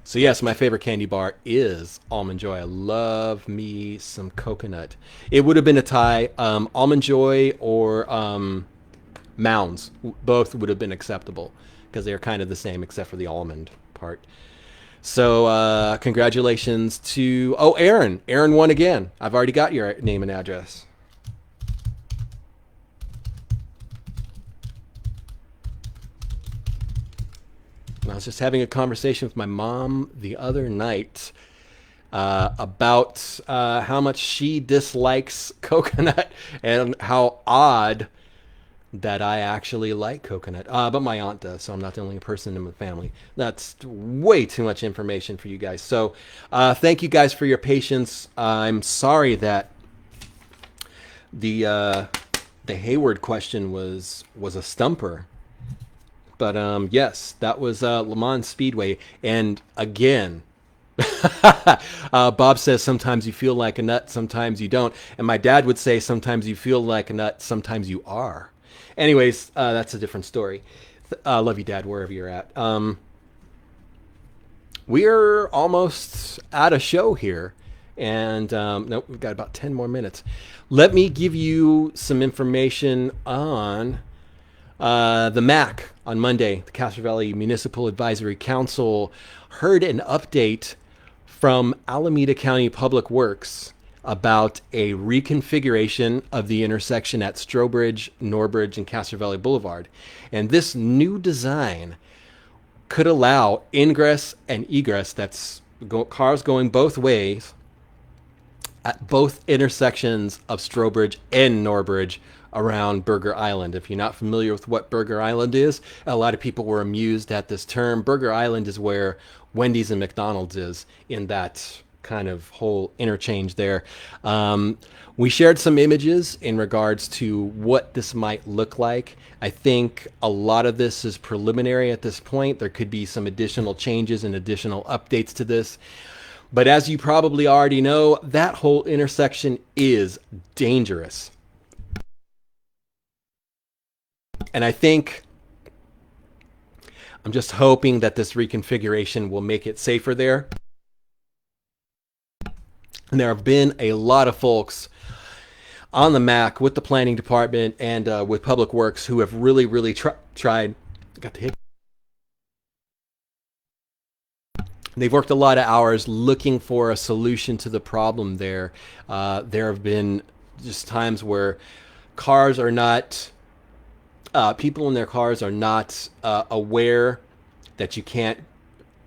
So yes, my favorite candy bar is Almond Joy. I love me some coconut. It would have been a tie. Almond Joy or Mounds. Both would have been acceptable because they're kind of the same except for the almond part. So congratulations to Aaron. Aaron won again. I've already got your name and address. I was just having a conversation with my mom the other night about how much she dislikes coconut and how odd that I actually like coconut. But my aunt does, so I'm not the only person in the family. That's way too much information for you guys. So thank you guys for your patience. I'm sorry that the Hayward question was a stumper. But yes, that was Le Mans Speedway. And again, Bob says sometimes you feel like a nut, sometimes you don't. And my dad would say sometimes you feel like a nut, sometimes you are. Anyways, that's a different story. Love you, Dad, wherever you're at. We're almost at a show here. And nope, we've got about 10 more minutes. Let me give you some information on the MAC on Monday. The Castro Valley Municipal Advisory Council heard an update from Alameda County Public Works about a reconfiguration of the intersection at Strobridge, Norbridge, and Castro Valley Boulevard. And this new design could allow ingress and egress, that's cars going both ways, at both intersections of Strobridge and Norbridge around Burger Island. If you're not familiar with what Burger Island is, a lot of people were amused at this term. Burger Island is where Wendy's and McDonald's is in that kind of whole interchange there. We shared some images in regards to what this might look like. I think a lot of this is preliminary at this point. There could be some additional changes and additional updates to this. But as you probably already know, that whole intersection is dangerous. And I think I'm just hoping that this reconfiguration will make it safer there. And there have been a lot of folks on the MAC with the planning department and with Public Works who have really tried. Got the hit. They've worked a lot of hours looking for a solution to the problem there. There have been just times where cars are not, people in their cars are not aware that you can't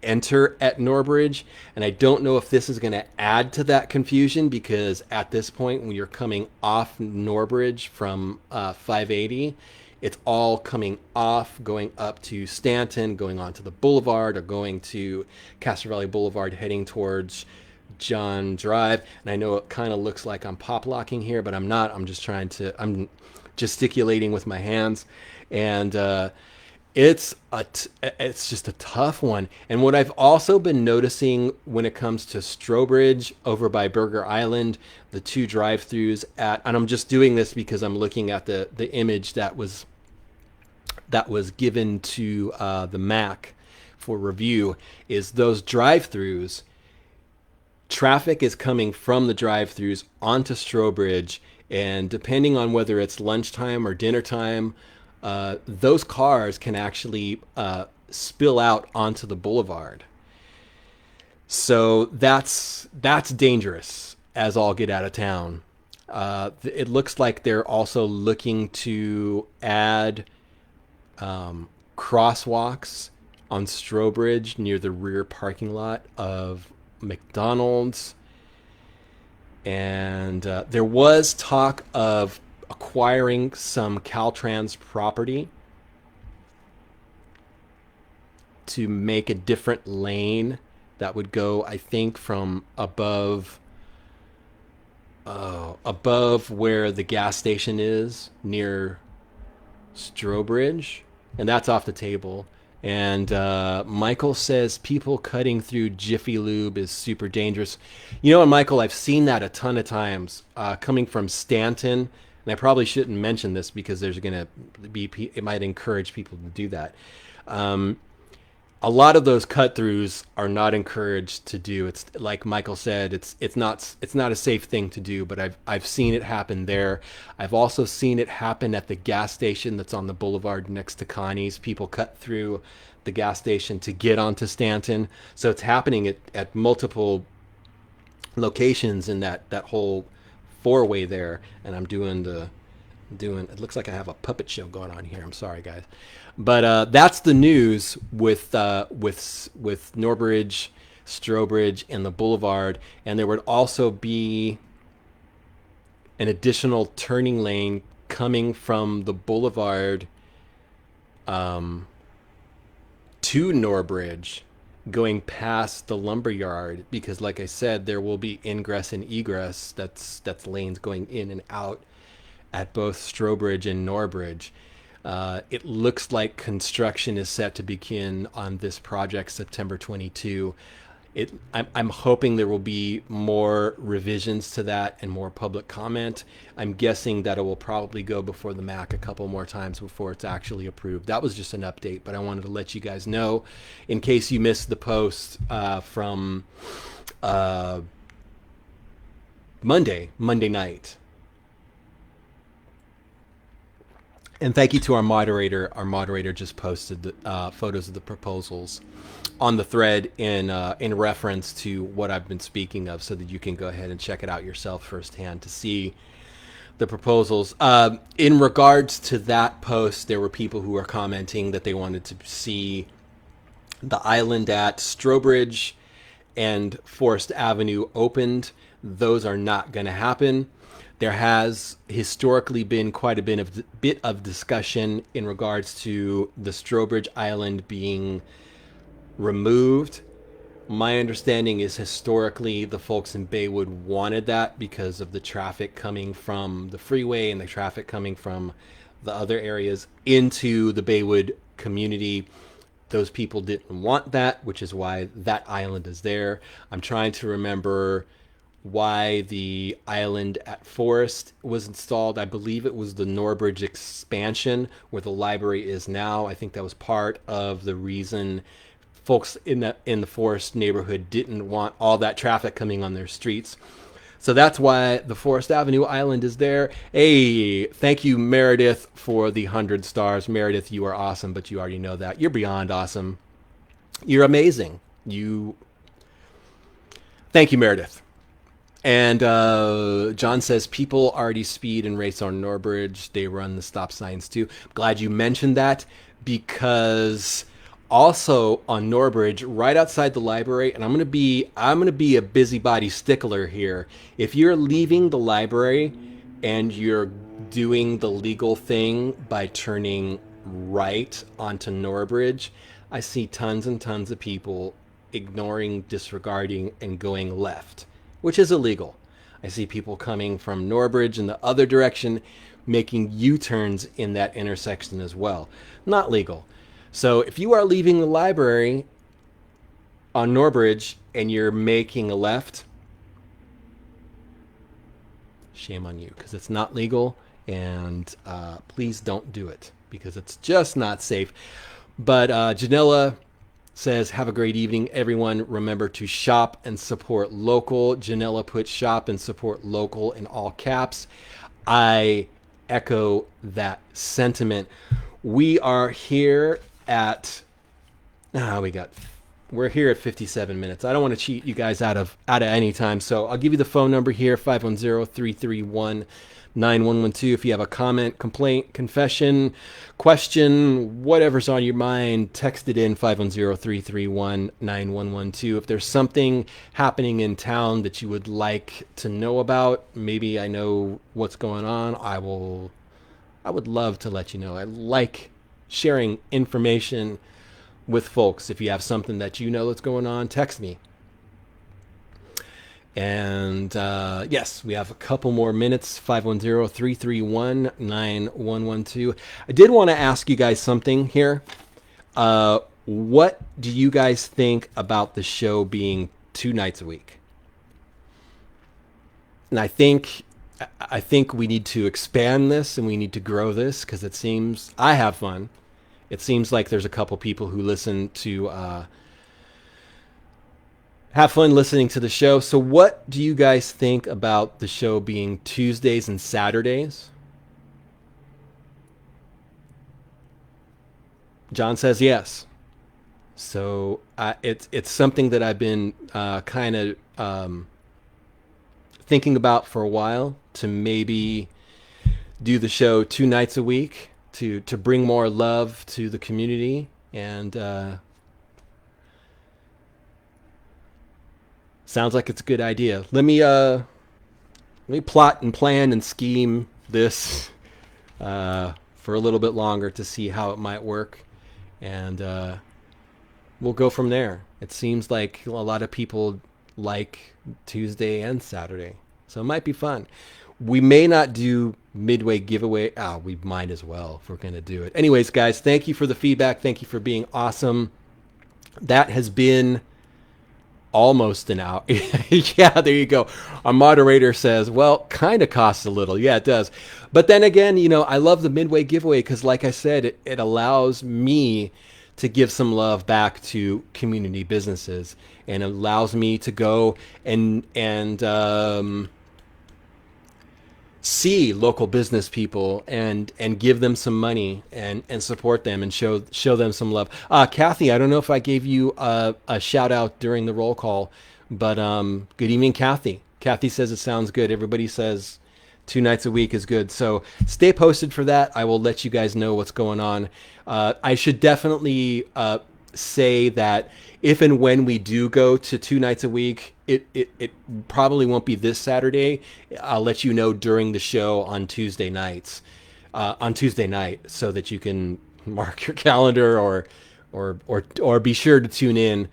enter at Norbridge. And I don't know if this is going to add to that confusion, because at this point, when you're coming off Norbridge from 580, it's all coming off, going up to Stanton, going onto the boulevard, or going to Castro Valley Boulevard, heading towards John Drive. And I know it kind of looks like I'm pop locking here, but I'm not. I'm gesticulating with my hands. And it's just a tough one. And what I've also been noticing when it comes to Strobridge over by Burger Island, the two drive-throughs and I'm just doing this because I'm looking at the image that was given to the MAC for review, is those drive-throughs. Traffic is coming from the drive-throughs onto Strobridge, and depending on whether it's lunchtime or dinner time, those cars can actually spill out onto the boulevard. So that's dangerous as all get out of town. It looks like they're also looking to add crosswalks on Strobridge near the rear parking lot of McDonald's. And there was talk of acquiring some Caltrans property to make a different lane that would go, I think, from above where the gas station is near Strobridge, and that's off the table. And Michael says people cutting through Jiffy Lube is super dangerous. You know, and Michael, I've seen that a ton of times coming from Stanton. And I probably shouldn't mention this because there's going to be, it might encourage people to do that. A lot of those cut throughs are not encouraged to do. It's like Michael said, it's not a safe thing to do, but I've seen it happen there. I've also seen it happen at the gas station that's on the boulevard next to Connie's. People cut through the gas station to get onto Stanton. So it's happening at multiple locations in that whole four-way there. And I'm doing it looks like I have a puppet show going on here. I'm sorry, guys. But that's the news with Norbridge, Strobridge, and the Boulevard. And there would also be an additional turning lane coming from the Boulevard to Norbridge, going past the lumberyard, because, like I said, there will be ingress and egress. That's lanes going in and out at both Strobridge and Norbridge. It looks like construction is set to begin on this project September 22. I'm hoping there will be more revisions to that and more public comment. I'm guessing that it will probably go before the MAC a couple more times before it's actually approved. That was just an update, but I wanted to let you guys know in case you missed the post from Monday night. And thank you to our moderator. Our moderator just posted the photos of the proposals on the thread in reference to what I've been speaking of, so that you can go ahead and check it out yourself firsthand to see the proposals. In regards to that post, there were people who were commenting that they wanted to see the island at Strobridge and Forest Avenue opened. Those are not going to happen. There has historically been quite a bit of discussion in regards to the Strobridge Island being removed. My understanding is historically the folks in Baywood wanted that because of the traffic coming from the freeway and the traffic coming from the other areas into the Baywood community. Those people didn't want that, which is why that island is there. I'm trying to remember why the island at Forest was installed. I believe it was the Norbridge expansion where the library is now. I think that was part of the reason folks in the Forest neighborhood didn't want all that traffic coming on their streets. So that's why the Forest Avenue Island is there. Hey, thank you, Meredith, for the 100 stars. Meredith, you are awesome, but you already know that. You're beyond awesome. You're amazing. Thank you, Meredith. And John says, people already speed and race on Norbridge. They run the stop signs too. I'm glad you mentioned that, because also on Norbridge, right outside the library, and I'm gonna be a busybody stickler here. If you're leaving the library and you're doing the legal thing by turning right onto Norbridge, I see tons and tons of people ignoring, disregarding, and going left, which is illegal. I see people coming from Norbridge in the other direction, making U-turns in that intersection as well. Not legal. So if you are leaving the library on Norbridge and you're making a left, shame on you, because it's not legal, and please don't do it, because it's just not safe. But Janella says, have a great evening, everyone. Remember to shop and support local. Janella put shop and support local in all caps. I echo that sentiment. We are here at we're here at 57 minutes. I don't want to cheat you guys out of any time, so I'll give you the phone number here, 510-331-9112. If you have a comment, complaint, confession, question, whatever's on your mind, text it in, 510-331-9112. If there's something happening in town that you would like to know about, maybe I know what's going on, I would love to let you know. I like sharing information with folks. If you have something that you know that's going on, text me. And yes, we have a couple more minutes, 510-331-9112. I did want to ask you guys something here. What do you guys think about the show being 2 nights a week? And I think we need to expand this and we need to grow this, because it seems I have fun. It seems like there's a couple people who listen to have fun listening to the show. So what do you guys think about the show being Tuesdays and Saturdays? John says yes. So it's something that I've been kind of thinking about for a while, to maybe do the show 2 nights a week to bring more love to the community. And sounds like it's a good idea. Let me plot and plan and scheme this for a little bit longer to see how it might work, and we'll go from there. It seems like a lot of people like Tuesday and Saturday, so it might be fun. We may not do midway giveaway. We might as well if we're going to do it. Anyways, guys, thank you for the feedback. Thank you for being awesome. That has been almost an hour. Yeah, there you go. Our moderator says, well, kind of costs a little. Yeah, it does. But then again, I love the midway giveaway because, like I said, it allows me to give some love back to community businesses, and it allows me to go and see local business people and give them some money and support them and show them some love. Kathy, I don't know if I gave you a shout out during the roll call, but good evening, Kathy. Kathy says it sounds good. Everybody says 2 nights a week is good. So stay posted for that. I will let you guys know what's going on. I should definitely say that if and when we do go to 2 nights a week, it probably won't be this Saturday. I'll let you know during the show on Tuesday nights, on Tuesday night, so that you can mark your calendar or be sure to tune in.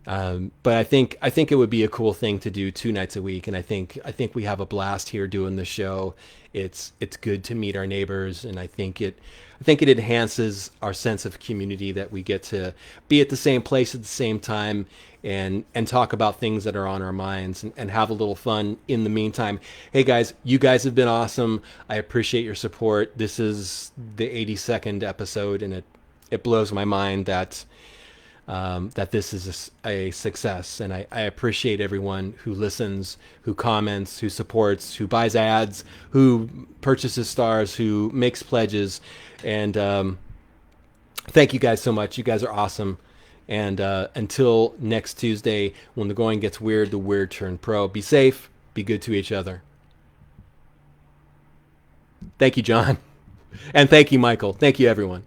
But I think it would be a cool thing to do 2 nights a week, and I think we have a blast here doing the show. It's good to meet our neighbors, and I think it enhances our sense of community that we get to be at the same place at the same time and talk about things that are on our minds and have a little fun in the meantime. Hey guys, you guys have been awesome. I appreciate your support. This is the 82nd episode, and it blows my mind that this is a success. And I appreciate everyone who listens, who comments, who supports, who buys ads, who purchases stars, who makes pledges. And thank you guys so much. You guys are awesome. And until next Tuesday, when the going gets weird, the weird turn pro. Be safe. Be good to each other. Thank you, John. And thank you, Michael. Thank you, everyone.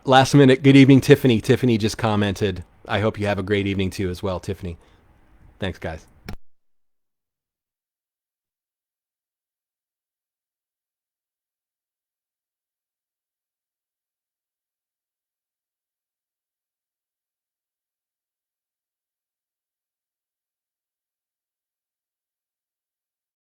Last minute, good evening, Tiffany. Tiffany just commented. I hope you have a great evening too, as well, Tiffany. Thanks, guys.